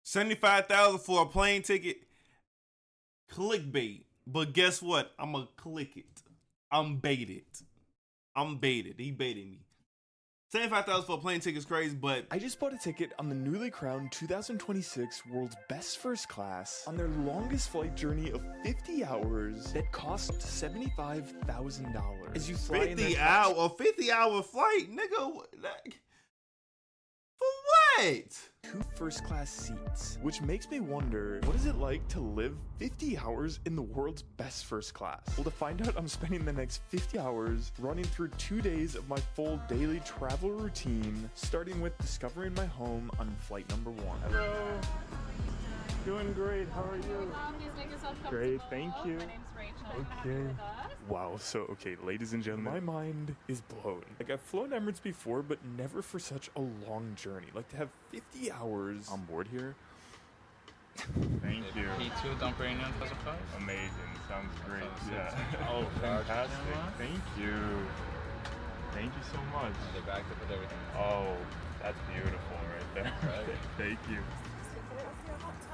$75,000 for a plane ticket. Clickbait. But guess what? I'm gonna click it. I'm baited. He baited me. $75,000 for a plane ticket is crazy, but I just bought a ticket on the newly crowned 2026 World's Best First Class on their longest flight journey of 50 hours that cost $75,000. As you fly in their 50-hour flight, nigga. For what? 2 first class seats, which makes me wonder, what is it like to live 50 hours in the world's best first class? Well, to find out, I'm spending the next 50 hours running through 2 days of my full daily travel routine, starting with discovering my home on flight number 1. Hello. Doing great. How are you? Please make yourself comfortable. Great, thank you. My name's Rachel. Okay. With us. Wow, so okay, ladies and gentlemen, my mind is blown. Like, I've flown Emirates before, but never for such a long journey. Like, to have 50 hours on board here. Thank you. P2 don't bring in 2005? Amazing, sounds great. Sounds Yeah. Oh, fantastic. Thank you. Thank you so much. They backed up with everything. Oh, that's beautiful right there. Right. Thank you.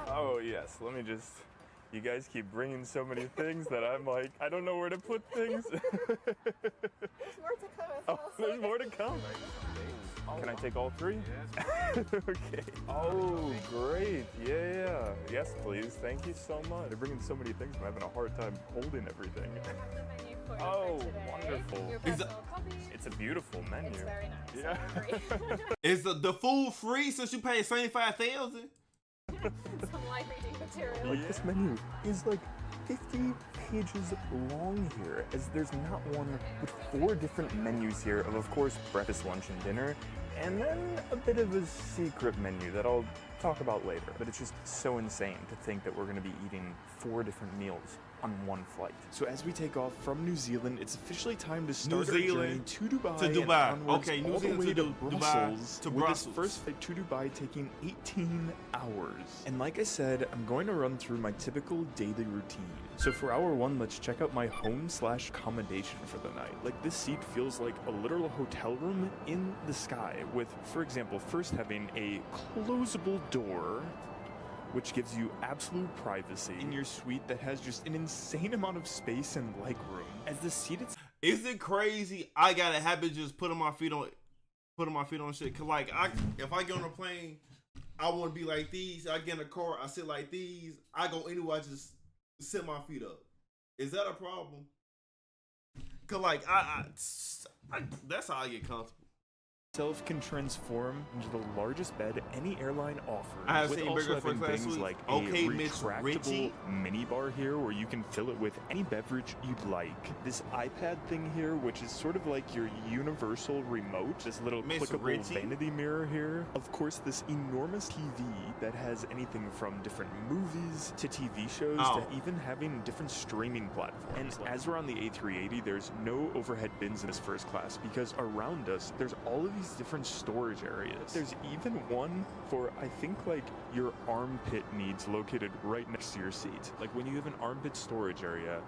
Oh, yes, let me just... You guys keep bringing so many things that I'm like, I don't know where to put things. There's more to come as well. Oh, there's more to come. Can I take all 3? Okay. Oh, great. Yeah. Yes, please. Thank you so much. They're bringing so many things, I'm having a hard time holding everything. Oh, wonderful. It's a beautiful menu. It's very nice. Yeah. Is the food free since you paid $75,000? Some light reading material. Like, this menu is like 50 pages long here, as there's not one but 4 different menus here of course, breakfast, lunch, and dinner, and then a bit of a secret menu that I'll talk about later. But it's just so insane to think that we're going to be eating 4 different meals on one flight. So as we take off from New Zealand, it's officially time to start our journey to Dubai. And onwards Okay, New all the Zealand way to to Dubai, Brussels, to with Brussels. this first flight to Dubai taking 18 hours. And like I said, I'm going to run through my typical daily routine. So for hour 1, let's check out my home/accommodation for the night. Like, this seat feels like a literal hotel room in the sky, with, for example, first having a closable door, which gives you absolute privacy in your suite that has just an insane amount of space and leg room. As the seat itself, Is it crazy? I got a habit of just putting my feet on shit. Cause like if I get on a plane, I want to be like these. I get in a car, I sit like these. I go anywhere, I just sit my feet up. Is that a problem? Cause like I that's how I get comfortable. can transform into the largest bed any airline offers. I have with seen also bigger having first class things suites. like Okay, a Mitch retractable Ritchie. mini bar here where you can fill it with any beverage you'd like. This iPad thing here, which is sort of like your universal remote. This little Miss clickable Ritchie. vanity mirror here. Of course, this enormous TV that has anything from different movies to TV shows Oh. to even having different streaming platforms. And as we're on the A380, there's no overhead bins in this first class because around us, there's all of these different storage areas. There's even one for, I think, like your armpit needs located right next to your seat. Like when you have an armpit storage area,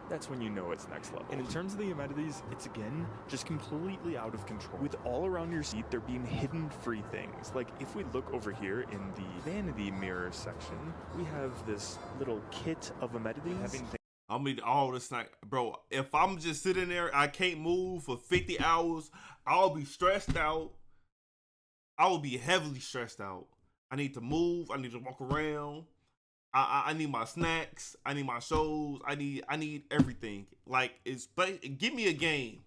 that's when you know it's next level. And in terms of the amenities, it's again just completely out of control. With all around your seat, there being hidden free things. Like if we look over here in the vanity mirror section, we have this little kit of amenities. Having I mean, all the snack, bro. If I'm just sitting there, I can't move for 50 hours. I'll be stressed out. I will be heavily stressed out. I need to move. I need to walk around. I need my snacks. I need my shows. I need everything. Like give me a game.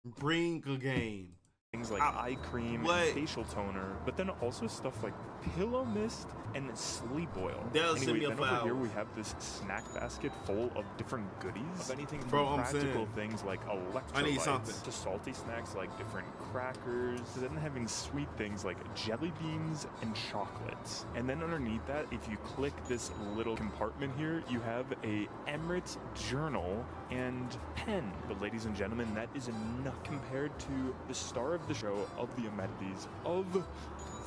Bring a game. things like eye cream and facial toner, but then also stuff like pillow mist and sleep oil. Anyway, then over here we have this snack basket full of different goodies of anything from practical things like electrolytes to salty snacks like different crackers, to then having sweet things like jelly beans and chocolates. And then underneath that, if you click this little compartment here, you have a Emirates journal and pen. But ladies and gentlemen, that is enough compared to the star of the show of the amenities of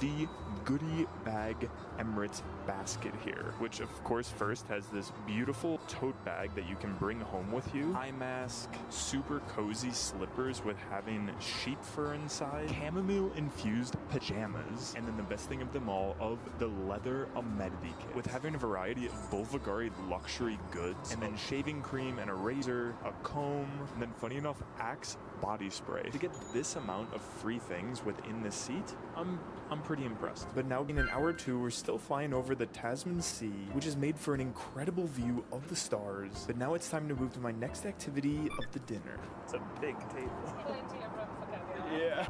the goodie bag Emirates basket here, which of course first has this beautiful tote bag that you can bring home with you, eye mask, super cozy slippers with having sheep fur inside, chamomile infused pajamas, and then the best thing of them all, of the leather amenity kit with having a variety of Bulgari luxury goods, and then shaving cream and a razor, a comb, and then funny enough, Axe body spray. To get this amount of free things within the seat, I'm pretty impressed. But now in an hour or two, we're still flying over the Tasman Sea, which is made for an incredible view of the stars. But now it's time to move to my next activity of the dinner. It's a big table. Plenty of room for caviar. Yeah.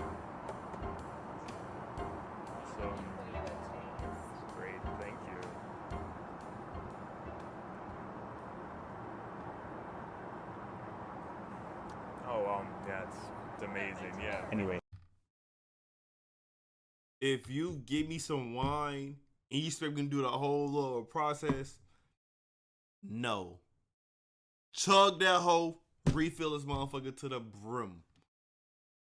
So What do you taste? great, thank you. Oh, yeah, it's amazing, yeah. Anyway. If you give me some wine and you expect me to do the whole little process, no. Chug that hoe, refill this motherfucker to the brim.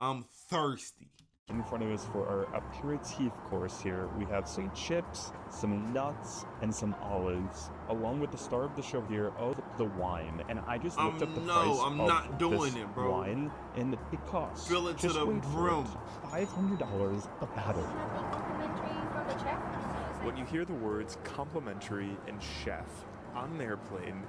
I'm thirsty. In front of us for our aperitif course here, we have some chips, some nuts, and some olives, along with the star of the show here of the wine. And I just looked up the price I'm of not doing this it, bro. wine, and it costs Fill it to just the wait for brim. it, $500 a bottle. Nothing complimentary from the chef. When you hear the words complimentary and chef on an airplane,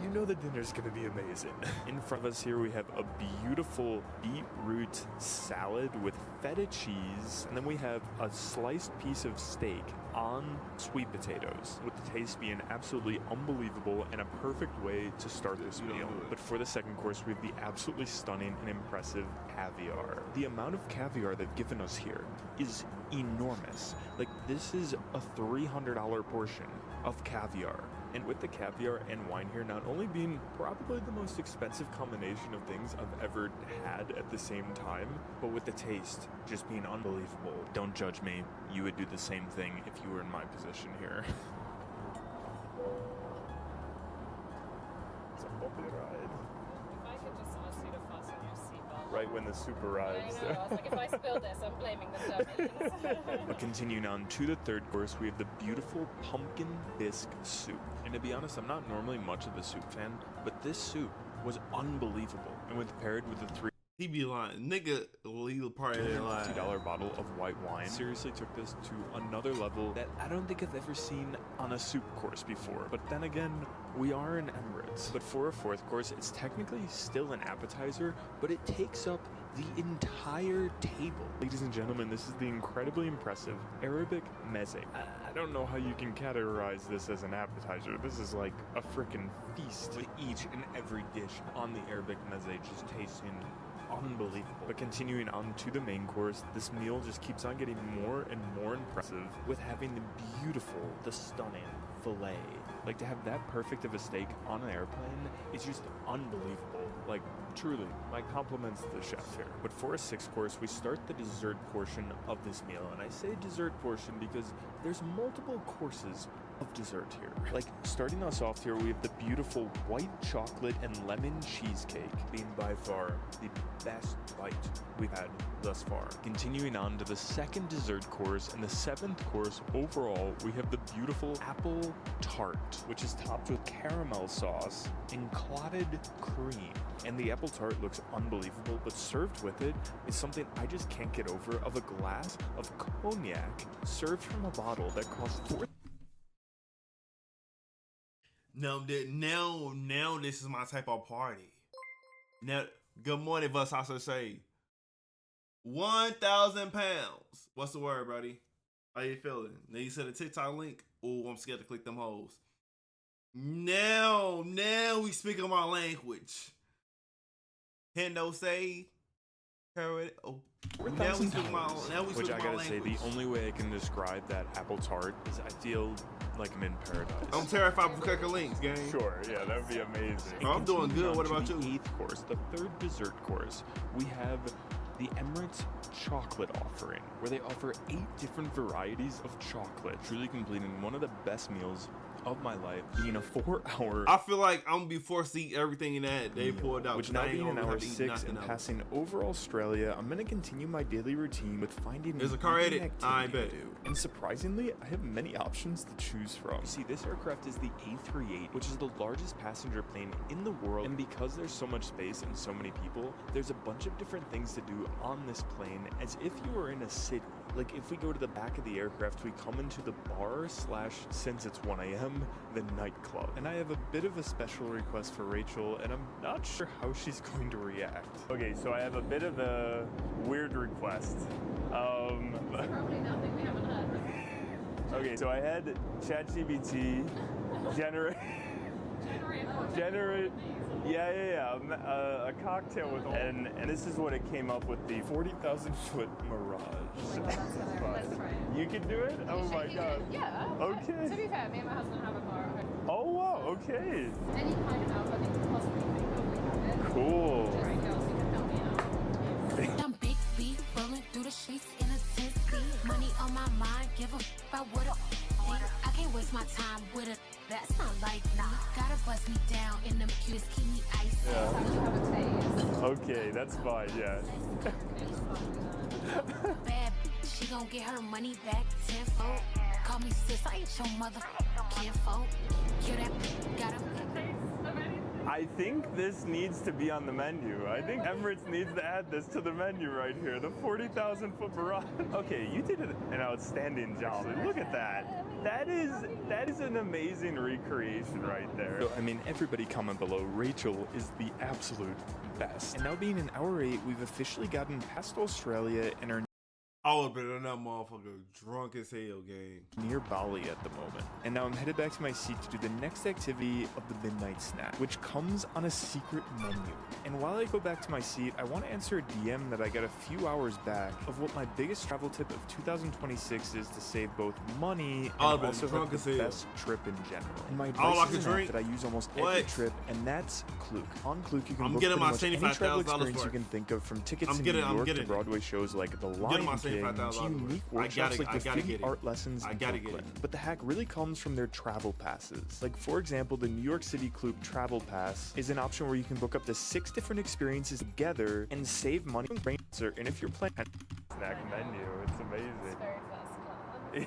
you know the dinner's gonna be amazing. In front of us here we have a beautiful beetroot salad with feta cheese, and then we have a sliced piece of steak on sweet potatoes, with the taste being absolutely unbelievable and a perfect way to start this meal. But for the second course, we have the absolutely stunning and impressive caviar. The amount of caviar they've given us here is enormous. Like, this is a $300 portion of caviar. And with the caviar and wine here not only being probably the most expensive combination of things I've ever had at the same time, but with the taste just being unbelievable. Don't judge me. You would do the same thing if you were in my position here. It's a bumpy ride. If I could just ask you to fasten your seatbelt. Right when the soup arrives. I know. I was like, if I spill this, I'm blaming the dummies. But continuing on to the third course, we have the beautiful pumpkin bisque soup. And to be honest, I'm not normally much of a soup fan, but this soup was unbelievable. And when paired with the He be lying. Nigga, legal part of their life. $50 bottle of white wine, seriously took this to another level that I don't think I've ever seen on a soup course before. But then again, we are in Emirates. But for a fourth course, it's technically still an appetizer, but it takes up the entire table. Ladies and gentlemen, this is the incredibly impressive Arabic meze. I don't know how you can categorize this as an appetizer. This is like a freaking feast, with each and every dish on the Arabic meze just tasting unbelievable. But continuing on to the main course, this meal just keeps on getting more and more impressive, with having the beautiful, the stunning filet. Like, to have that perfect of a steak on an airplane is just unbelievable. Like, truly, my compliments to the chef here. But for a sixth course, we start the dessert portion of this meal. And I say dessert portion because there's multiple courses of dessert here. Like, starting us off here, we have the beautiful white chocolate and lemon cheesecake, being by far the best bite we've had thus far. Continuing on to the second dessert course and the seventh course overall, we have the beautiful apple tart, which is topped with caramel sauce and clotted cream. And the apple tart looks unbelievable, but served with it is something I just can't get over, of a glass of cognac served from a bottle that costs Now this is my type of party. Now, good morning, Bus also say 1,000 pounds. What's the word, buddy? How you feeling? Now you said a TikTok link. Oh, I'm scared to click them hoes. Now we speaking my language. Hendo say, oh. Now we speak my which I gotta say, language. the only way I can describe that apple tart is I feel like I'm in paradise. I'm terrified for clicking links, gang. Sure, yeah, that would be amazing. Oh, I'm doing good. What about the you? eighth course, the third dessert course, we have the Emirates chocolate offering, where they offer 8 different varieties of chocolate, truly completing one of the best meals of my life being a 4-hour I feel like I'm gonna be forced to eat everything in that they pulled out. which 'cause now I ain't being an gonna hour have to eat 6 nothing and else. passing over Australia, I'm gonna continue my daily routine with finding There's an a car evening edit? I activity bet. to do. And surprisingly, I have many options to choose from. You see, this aircraft is the A38, which is the largest passenger plane in the world. And because there's so much space and so many people, there's a bunch of different things to do on this plane as if you were in a city. Like if we go to the back of the aircraft, we come into the bar / since it's 1 a.m., the nightclub. And I have a bit of a special request for Rachel, and I'm not sure how she's going to react. Okay, so I have a bit of a weird request. Probably nothing we haven't heard. Okay, so I had ChatGPT generate. Generate, a cocktail with, and this is what it came up with, the 40,000-foot Mirage. Let's try it. You can do it? Oh my god. Yeah. Okay. To be fair, me and my husband have a car at home. Oh wow, okay. Any kind of alcohol that you could possibly think of, we have it. Cool. Just girls who can help me out. I'm big beat, rolling through the streets in a 10 speed. Money on my mind, give a about what a think. I can't waste my time with a that's not like me. Gotta bust me down in them cues, keep me icy. Yeah. Actually have a taste. Okay, that's fine, yeah. Bad bitch, she gon' get her money back tenfold. Call me sis, I ain't your mother kinfolk. Kill that, gotta I think this needs to be on the menu. I think Emirates needs to add this to the menu right here. The 40,000-foot Mirage. Okay, you did an outstanding job. And look at that. That is an amazing recreation right there. So, I mean, everybody comment below. Rachel is the absolute best. And now being in hour 8, we've officially gotten past Australia and are I would have been in that motherfucker drunk as hell, gang. near Bali at the moment. And now I'm headed back to my seat to do the next activity of the midnight snack, which comes on a secret menu. And while I go back to my seat, I want to answer a DM that I got a few hours back of what my biggest travel tip of 2026 is to save both money and I've been also drunk have as the hell. best trip in general. And my All I advice can is an app drink? that I use almost every What? trip, and that's Klook. On Klook, you can I'm book getting pretty my much any $75,000 travel experience worth. you can think of, from tickets I'm in getting- New I'm York to getting it. Broadway shows like The getting Lion my King $75,000 to unique worth. I workshops like the gotta free get it. art lessons I in gotta get Brooklyn. it. But the hack really comes from their travel passes. Like, for example, the New York City Klook Travel Pass is an option where you can book up to 6 different experiences together and save money. And if you're planning Snack menu, it's amazing. Very first class.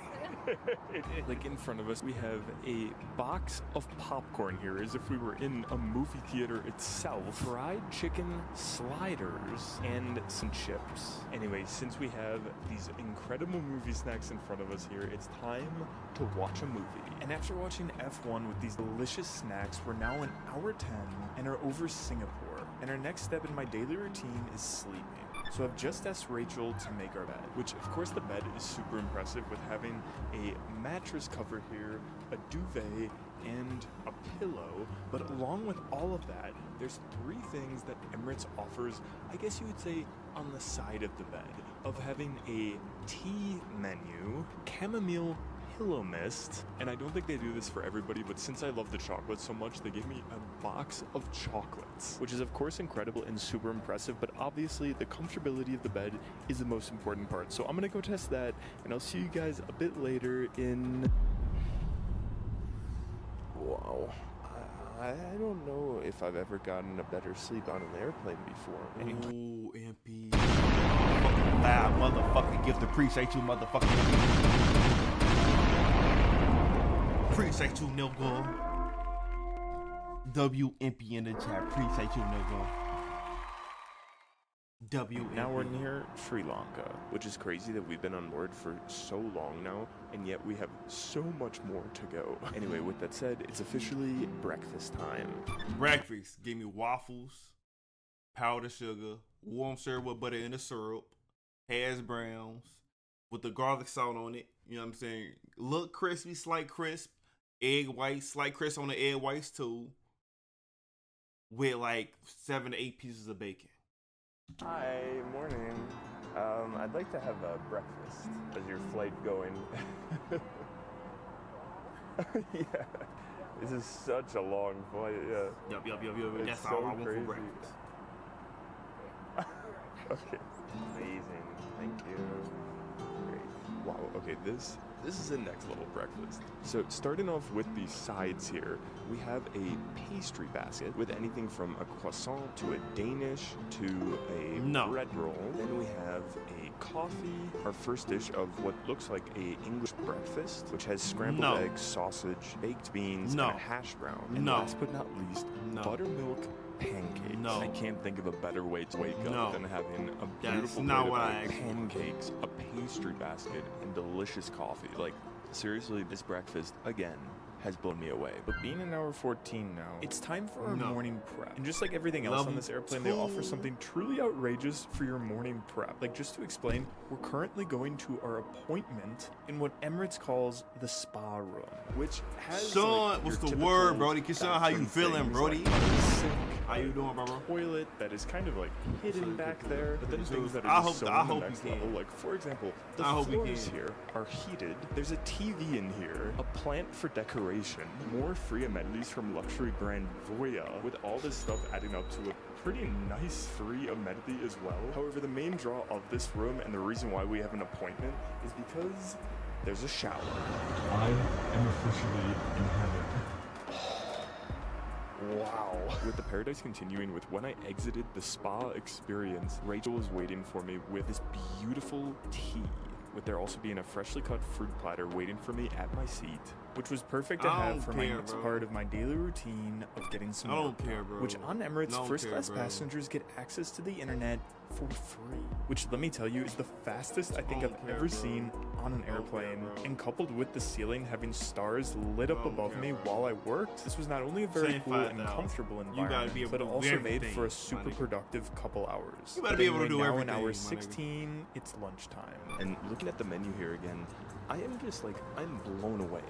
like in front of us, we have a box of popcorn here as if we were in a movie theater itself. Fried chicken sliders and some chips. Anyway, since we have these incredible movie snacks in front of us here, it's time to watch a movie. And after watching F1 with these delicious snacks, we're now in hour 10 and are over Singapore. And our next step in my daily routine is sleeping. So I've just asked Rachel to make our bed, which of course the bed is super impressive with having a mattress cover here, a duvet, and a pillow. But along with all of that, there's 3 things that Emirates offers, I guess you would say, on the side of the bed, of having a tea menu, chamomile pillow mist, and I don't think they do this for everybody, but since I love the chocolate so much, they give me a box of chocolates, which is of course incredible and super impressive, but obviously the comfortability of the bed is the most important part. So I'm gonna go test that, and I'll see you guys a bit later in... Wow. I don't know if I've ever gotten a better sleep on an airplane before. Anyway. Ooh, MP. Loud motherfucking gift. Appreciate you, motherfucker. Appreciate you, nigga. WMP in the chat. Appreciate you, nigga. WMP. Now we're near Sri Lanka, which is crazy that we've been on board for so long now, and yet we have so much more to go. Anyway, with that said, it's officially breakfast time. Breakfast. Give me waffles, powdered sugar, warm syrup with butter in the syrup, hash browns with the garlic salt on it. You know what I'm saying? Look crispy, slight crisp. Egg whites, slight crisp on the egg whites too. With like 7 to 8 pieces of bacon. Hi, morning. I'd like to have a breakfast. Is your flight going? Yeah. This is such a long flight, yeah. Yup. It's That's so all I want crazy. for breakfast. Okay. Amazing. Thank you. Great. Wow, okay, this this is a next level breakfast. So starting off with the sides here, we have a pastry basket with anything from a croissant to a Danish to a bread roll. Then we have a coffee, our first dish of what looks like a English breakfast, which has scrambled eggs, sausage, baked beans, and a hash brown. And last but not least, buttermilk pancakes. I can't think of a better way to wake up than having a beautiful plate of pancakes, a pastry basket, and delicious coffee. Like, seriously, this breakfast, again, has blown me away. But being in hour 14 now, it's time for our morning prep. And just like everything else on this airplane, they offer something truly outrageous for your morning prep. Like, just to explain, we're currently going to our appointment in what Emirates calls the spa room, which has Sean, what's the word, Brody? Sean, how you feeling, Brody? How you doing, bro? Toilet that is kind of like hidden back there, but then things that are so on the next level. Like, for example, the floors here are heated. There's a TV in here, a plant for decoration, more free amenities from luxury brand Voya, with all this stuff adding up to a pretty nice free amenity as well. However, the main draw of this room and the reason why we have an appointment is because there's a shower. I am officially in heaven. Wow. With the paradise continuing with when I exited the spa experience, Rachel was waiting for me with this beautiful tea, with there also being a freshly cut fruit platter waiting for me at my seat, which was perfect to have for my next part of my daily routine of getting some work, which on Emirates, first-class passengers get access to the internet for free, which, let me tell you, is the fastest I think I've ever seen on an airplane. And coupled with the ceiling having stars lit up above me while I worked, this was not only a very cool and comfortable environment, but it also made for a super productive couple hours. You better be able to do everything. Now in hour 16, it's lunchtime. And looking at the menu here again, I am just like, I'm blown away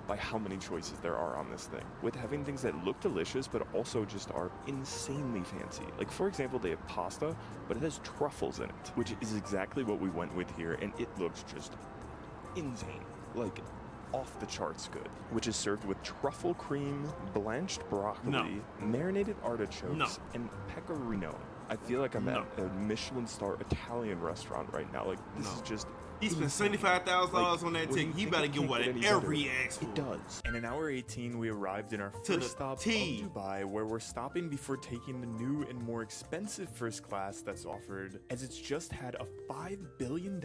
by how many choices there are on this thing, with having things that look delicious but also just are insanely fancy. Like, for example, they have pasta, but it has truffles in it, which is exactly what we went with here, and it looks just insane, like off the charts good, which is served with truffle cream, blanched broccoli, marinated artichokes, and pecorino. I feel like I'm at a Michelin star Italian restaurant right now. Like, this is just... He spent $75,000 on that ticket. He better get what every ass for. It does. And in hour 18, we arrived in our first stop of Dubai, where we're stopping before taking the new and more expensive first class that's offered, as it's just had a $5 billion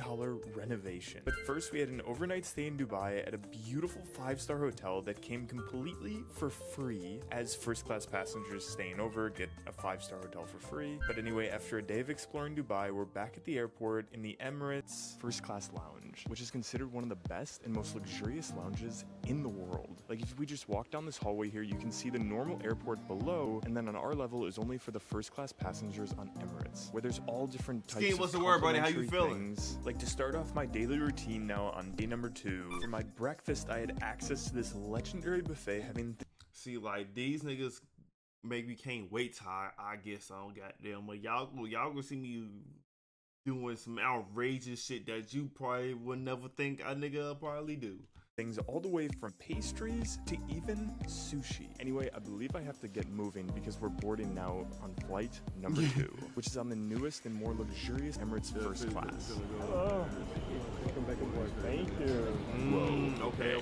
renovation. But first, we had an overnight stay in Dubai at a beautiful 5-star hotel that came completely for free, as first class passengers staying over get a 5-star hotel for free. But anyway, after a day of exploring Dubai, we're back at the airport in the Emirates first class lounge, which is considered one of the best and most luxurious lounges in the world. Like, if we just walk down this hallway here, you can see the normal airport below, and then on our level is only for the first class passengers on Emirates, where there's all different types of what's the word, buddy? How you feeling? Things. Like, to start off my daily routine now on day number 2, for my breakfast I had access to this legendary buffet having see, like, these niggas make me can't wait till I get some goddamn. But y'all gonna see me doing some outrageous shit that you probably would never think a nigga probably do. Things all the way from pastries to even sushi. Anyway, I believe I have to get moving because we're boarding now on flight number 2, which is on the newest and more luxurious Emirates first class. Hello. Welcome back aboard. Thank you. Okay.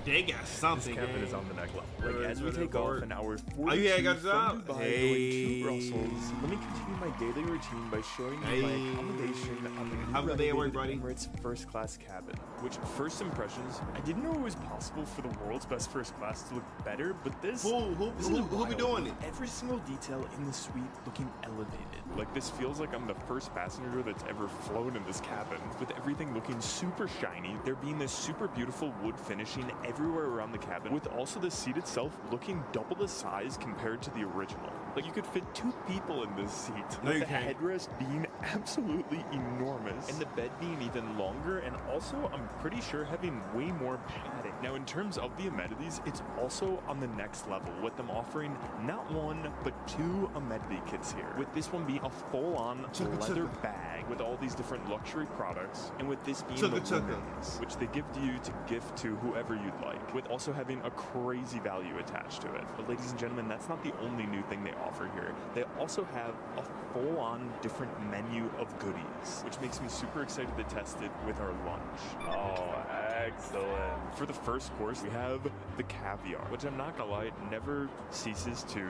They got something. This cabin is on the next level. Like, as we take off in hour 42 from Dubai going to Brussels, let me continue my daily routine by showing you my accommodation on the new renovated Emirates first class cabin, which first impressions, I didn't know it was possible for the world's best first class to look better, but who be doing it? Every single detail in the suite looking elevated. Like, this feels like I'm the first passenger that's ever flown in this cabin, with everything looking super shiny, there being this super beautiful wood finishing everywhere around the cabin, with also the seat itself looking double the size compared to the original. Like, you could fit 2 people in this seat, with the headrest being absolutely enormous, and the bed being even longer, and also, I'm pretty sure, having way more padding. Now, in terms of the amenities, it's also on the next level, with them offering not 1, but 2 amenity kits here, with this one being a full-on leather bag with all these different luxury products, and with this being the women's, which they give to you to gift to whoever you'd like, with also having a crazy value attached to it. But ladies and gentlemen, that's not the only new thing they offer here. They also have a full-on different menu of goodies, which makes me super excited to test it with our lunch. Oh, excellent. For the first course, we have the caviar, which I'm not gonna lie, never ceases to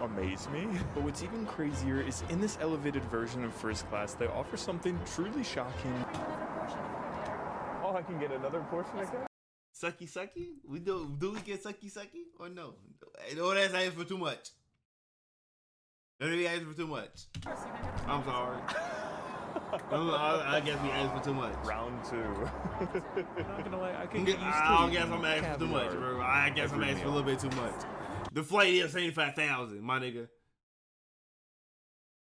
amaze me. But what's even crazier is in this elevated version of first class, they offer something truly shocking. Oh, I can get another portion again? Sucky sucky? We do we get sucky sucky or no? No, that's asking for too much. That we asking for too much. I'm sorry. I guess we asked for too much. Round 2. I'm not gonna lie, I can get used to I don't guess I'm asking for too much, caviar bro. I guess I'm every asking for a meal. little bit too much. The flight is 75,000, my nigga.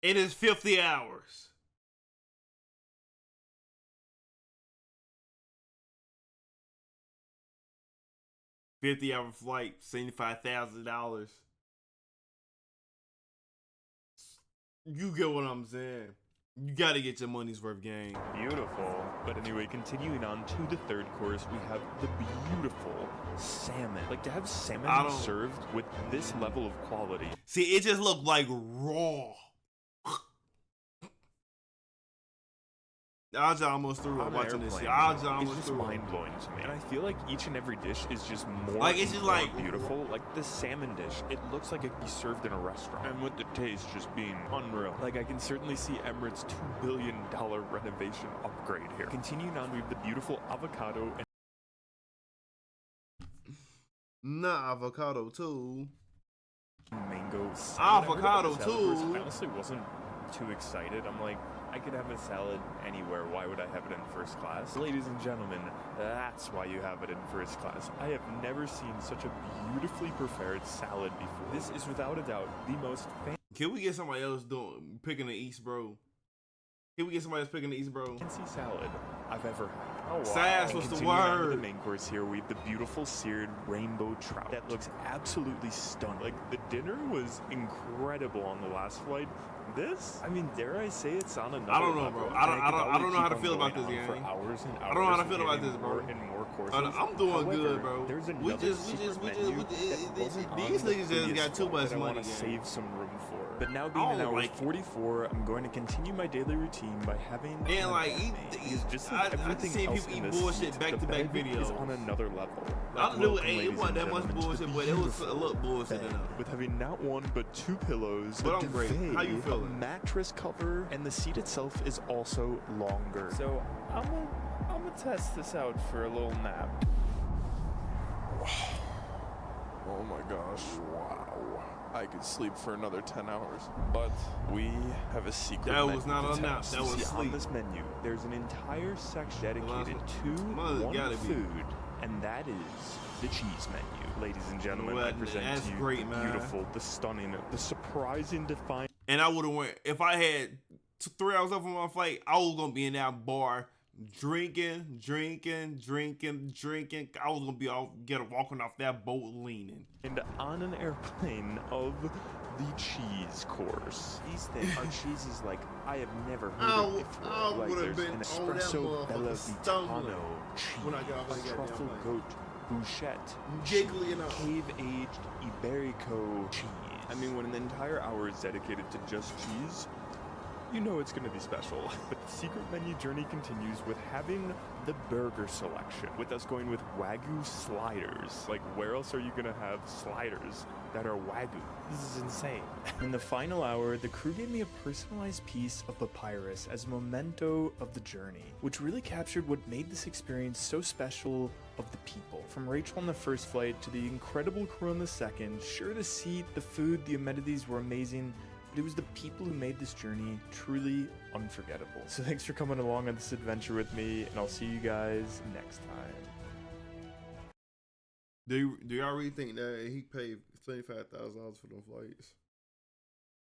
It is 50 hours. $50-hour flight, $75,000. You get what I'm saying. You gotta get your money's worth, gang. Beautiful. But anyway, continuing on to the third course, we have the beautiful salmon. Like, to have I salmon don't- served with this level of quality. See, it just looked like raw. I just almost threw On up an watching this airplane, shit. I just it's almost just threw up. mind-blowing to me. And I feel like each and every dish is just more, Like, it's and just more like- beautiful. Like the salmon dish, it looks like it could be served in a restaurant. And with the taste just being unreal. Like, I can certainly see Emirates' $2 billion renovation upgrade here. Continuing on, we have the beautiful avocado and Nah, avocado too. mango salad. Avocado, I heard about the salad first. too. I honestly wasn't too excited. I'm like, I could have a salad anywhere. Why would I have it in first class? Ladies and gentlemen, that's why you have it in first class. I have never seen such a beautifully prepared salad before. This is without a doubt the most Can we get somebody else picking the East, bro? Can we get somebody else picking the East, bro? fancy salad I've ever had. Oh, wow. Sass And was the continuing on to word. the main course here, we have the beautiful seared rainbow trout. That looks absolutely stunning. Like, the dinner was incredible on the last flight. This, I mean, dare I say it's on another I don't know, level. bro. And I don't could know how to probably feel keep about on this, going on gang. for hours and hours. I don't know how to feel and about getting this, bro. more and more courses. I'm doing However, good, bro. There's We another just- secret menu that wasn't these on the niggas just previous got too flight much that I money, want to gang. save some room for. But now I being don't an hour like it. 44, I'm going to continue my daily routine by having And an like, anime, because just I like everything seen else people in eat this bullshit seat, back-to-back the bed is videos. on another level. I knew Welcome, it ladies wasn't and that much gentlemen, to the bullshit, but it was a beautiful little bullshit bed enough. with having not one but two pillows, But a I'm great. duvet, How you a feeling? mattress cover, and the seat itself is also longer. So I'm gonna test this out for a little nap. Oh my gosh, wow. I could sleep for another 10 hours. But we have a secret That menu was not to a nap. test. That was See, on sleep. this menu, there's an entire section dedicated to Mother one gotta be. food, and that is the cheese menu. Ladies and gentlemen, Well, I present that's to you great, the man. beautiful, the stunning, the surprising, defining. And I would have went if I had 3 hours left on my flight. I was gonna be in that bar drinking. I was gonna be walking off that boat leaning. And on an airplane of the cheese course. These things are cheeses like I have never heard of before. I Like would've there's been an on that espresso motherfucker bella stumbling vitano cheese, when I got off that a goddamn truffle plane. goat bouchette, Jiggly enough. cave-aged Iberico cheese. I mean, when an entire hour is dedicated to just cheese, you know it's going to be special. But the secret menu journey continues with having the burger selection, with us going with Wagyu sliders. Like, where else are you going to have sliders that are Wagyu? This is insane. In the final hour, the crew gave me a personalized piece of papyrus as a memento of the journey, which really captured what made this experience so special of the people. From Rachel on the first flight to the incredible crew on the second, sure, the seat, the food, the amenities were amazing, but it was the people who made this journey truly unforgettable. So thanks for coming along on this adventure with me, and I'll see you guys next time. Do y'all really think that he paid $75,000 for them flights?